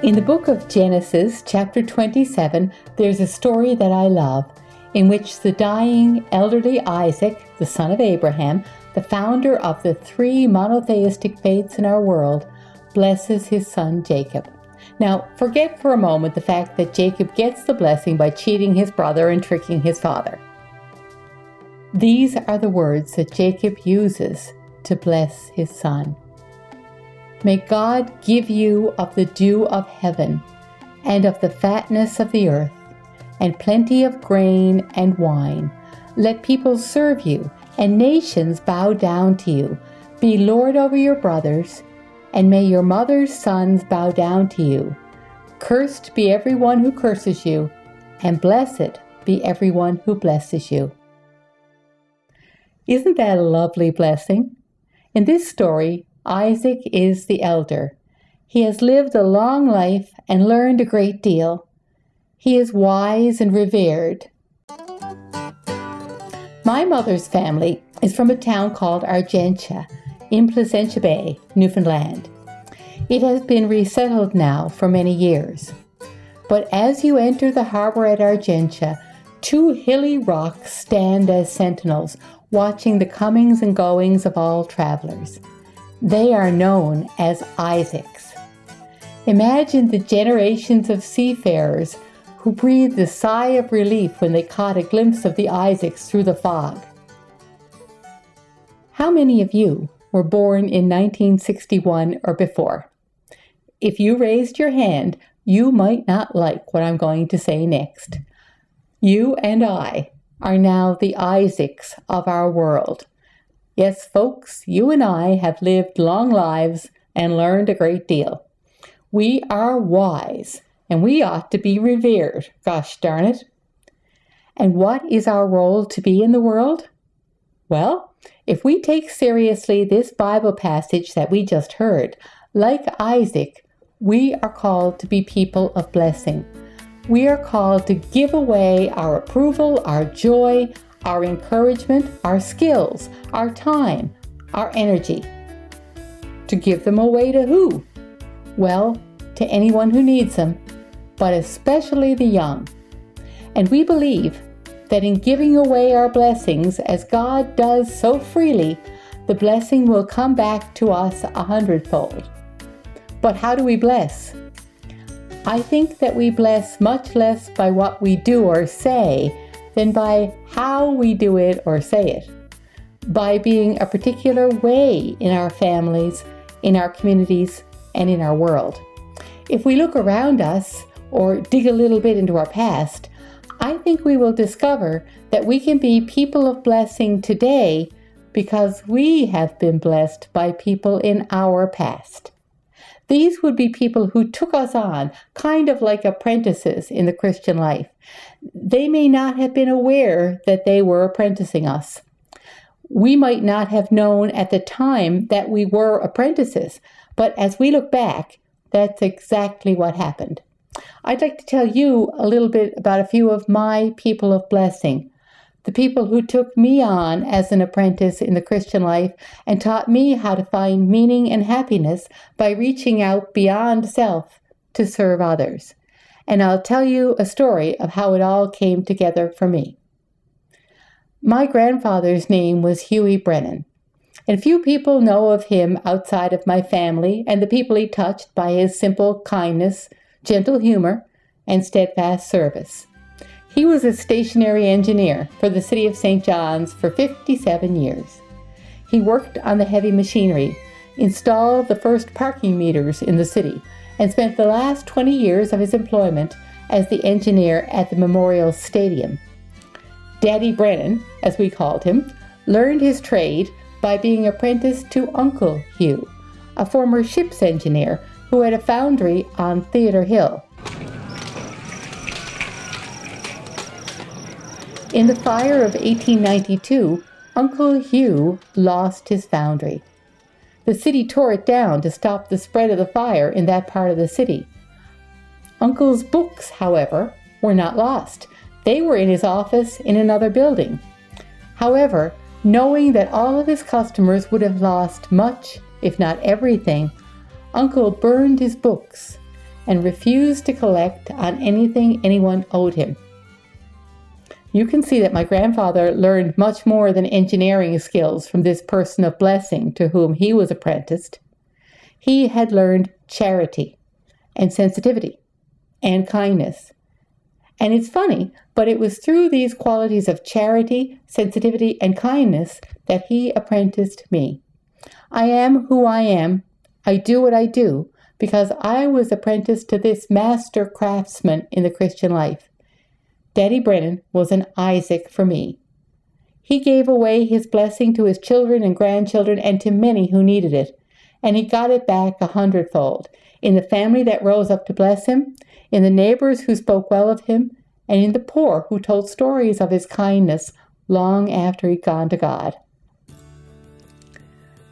In the book of Genesis, chapter 27, there's a story that I love, in which the dying, elderly Isaac, the son of Abraham, the founder of the three monotheistic faiths in our world, blesses his son Jacob. Now, forget for a moment the fact that Jacob gets the blessing by cheating his brother and tricking his father. These are the words that Jacob uses to bless his son. May God give you of the dew of heaven, and of the fatness of the earth, and plenty of grain and wine. Let people serve you, and nations bow down to you. Be Lord over your brothers, and may your mother's sons bow down to you. Cursed be everyone who curses you, and blessed be everyone who blesses you. Isn't that a lovely blessing? In this story, Isaac is the elder. He has lived a long life and learned a great deal. He is wise and revered. My mother's family is from a town called Argentia in Placentia Bay, Newfoundland. It has been resettled now for many years. But as you enter the harbor at Argentia, two hilly rocks stand as sentinels, watching the comings and goings of all travelers. They are known as Isaacs. Imagine the generations of seafarers who breathed a sigh of relief when they caught a glimpse of the Isaacs through the fog. How many of you were born in 1961 or before? If you raised your hand, you might not like what I'm going to say next. You and I are now the Isaacs of our world. Yes, folks, you and I have lived long lives and learned a great deal. We are wise, and we ought to be revered, gosh darn it. And what is our role to be in the world? Well, if we take seriously this Bible passage that we just heard, like Isaac, we are called to be people of blessing. We are called to give away our approval, our joy, our encouragement, our skills, our time, our energy. To give them away to who? Well, to anyone who needs them, but especially the young. And we believe that in giving away our blessings, as God does so freely, the blessing will come back to us 100-fold. But how do we bless? I think that we bless much less by what we do or say than by how we do it or say it, by being a particular way in our families, in our communities, and in our world. If we look around us or dig a little bit into our past, I think we will discover that we can be people of blessing today because we have been blessed by people in our past. These would be people who took us on, kind of like apprentices in the Christian life. They may not have been aware that they were apprenticing us. We might not have known at the time that we were apprentices, but as we look back, that's exactly what happened. I'd like to tell you a little bit about a few of my people of blessing, the people who took me on as an apprentice in the Christian life and taught me how to find meaning and happiness by reaching out beyond self to serve others. And I'll tell you a story of how it all came together for me. My grandfather's name was Huey Brennan, and few people know of him outside of my family and the people he touched by his simple kindness, gentle humor, and steadfast service. He was a stationary engineer for the city of St. John's for 57 years. He worked on the heavy machinery, installed the first parking meters in the city, and spent the last 20 years of his employment as the engineer at the Memorial Stadium. Daddy Brennan, as we called him, learned his trade by being apprenticed to Uncle Hugh, a former ship's engineer who had a foundry on Theatre Hill. In the fire of 1892, Uncle Hugh lost his foundry. The city tore it down to stop the spread of the fire in that part of the city. Uncle's books, however, were not lost. They were in his office in another building. However, knowing that all of his customers would have lost much, if not everything, Uncle burned his books and refused to collect on anything anyone owed him. You can see that my grandfather learned much more than engineering skills from this person of blessing to whom he was apprenticed. He had learned charity and sensitivity and kindness. And it's funny, but it was through these qualities of charity, sensitivity, and kindness that he apprenticed me. I am who I am. I do what I do because I was apprenticed to this master craftsman in the Christian life. Daddy Brennan was an Isaac for me. He gave away his blessing to his children and grandchildren and to many who needed it, and he got it back 100-fold in the family that rose up to bless him, in the neighbors who spoke well of him, and in the poor who told stories of his kindness long after he'd gone to God.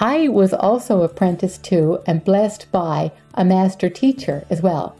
I was also apprenticed to and blessed by a master teacher as well.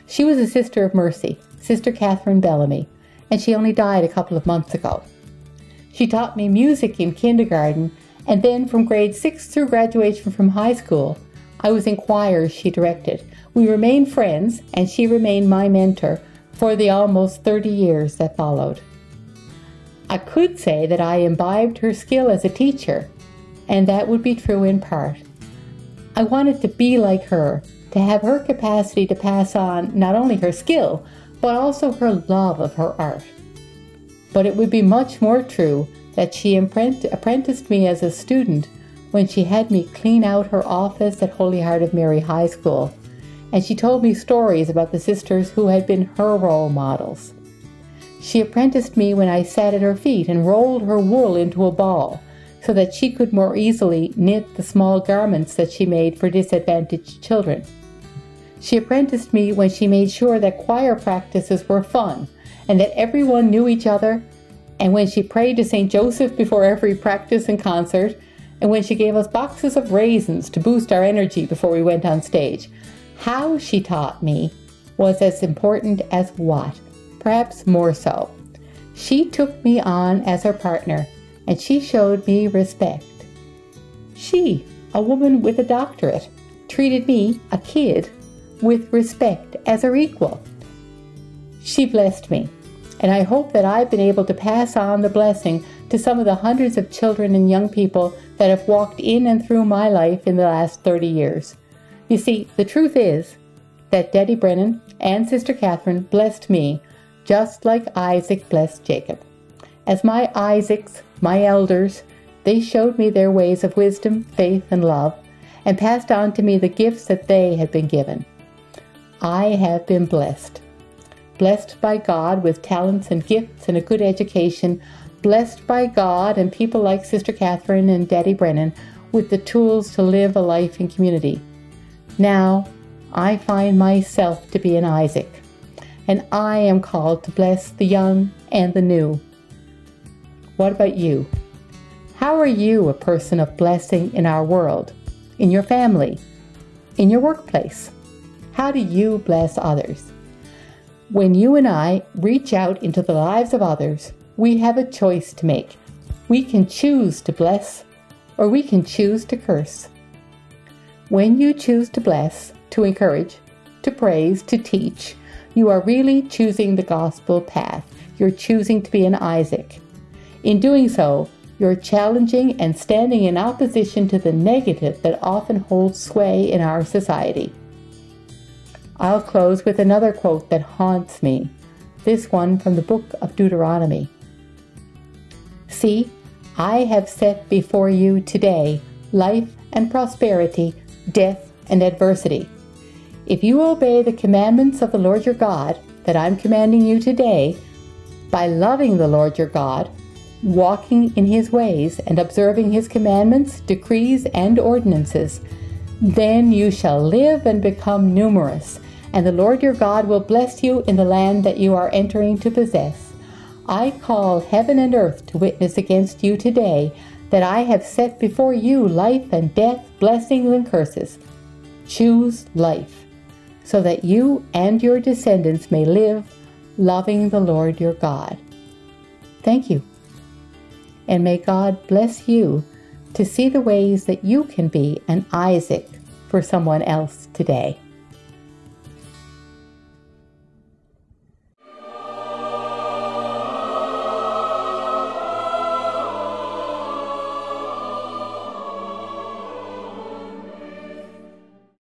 She was a Sister of Mercy, Sister Catherine Bellamy, and she only died a couple of months ago. She taught me music in kindergarten, and then from grade 6 through graduation from high school, I was in choirs she directed. We remained friends, and she remained my mentor for the almost 30 years that followed. I could say that I imbibed her skill as a teacher, and that would be true in part. I wanted to be like her, to have her capacity to pass on not only her skill, but also her love of her art. But it would be much more true that she apprenticed me as a student when she had me clean out her office at Holy Heart of Mary High School, and she told me stories about the sisters who had been her role models. She apprenticed me when I sat at her feet and rolled her wool into a ball so that she could more easily knit the small garments that she made for disadvantaged children. She apprenticed me when she made sure that choir practices were fun and that everyone knew each other, and when she prayed to St. Joseph before every practice and concert, and when she gave us boxes of raisins to boost our energy before we went on stage. How she taught me was as important as what, perhaps more so. She took me on as her partner, and she showed me respect. She, a woman with a doctorate, treated me, a kid, with respect as her equal. She blessed me, and I hope that I've been able to pass on the blessing to some of the hundreds of children and young people that have walked in and through my life in the last 30 years. You see, the truth is that Daddy Brennan and Sister Catherine blessed me just like Isaac blessed Jacob. As my Isaacs, my elders, they showed me their ways of wisdom, faith, and love, and passed on to me the gifts that they had been given. I have been blessed. Blessed by God with talents and gifts and a good education, blessed by God and people like Sister Catherine and Daddy Brennan with the tools to live a life in community. Now, I find myself to be an Isaac, and I am called to bless the young and the new. What about you? How are you a person of blessing in our world, in your family, in your workplace? How do you bless others? When you and I reach out into the lives of others, we have a choice to make. We can choose to bless, or we can choose to curse. When you choose to bless, to encourage, to praise, to teach, you are really choosing the gospel path. You're choosing to be an Isaac. In doing so, you're challenging and standing in opposition to the negative that often holds sway in our society. I'll close with another quote that haunts me, this one from the book of Deuteronomy. See, I have set before you today life and prosperity, death and adversity. If you obey the commandments of the Lord your God that I'm commanding you today, by loving the Lord your God, walking in his ways and observing his commandments, decrees, and ordinances, then you shall live and become numerous, and the Lord your God will bless you in the land that you are entering to possess. I call heaven and earth to witness against you today that I have set before you life and death, blessings and curses. Choose life, so that you and your descendants may live, loving the Lord your God. Thank you. And may God bless you to see the ways that you can be an Isaac for someone else today.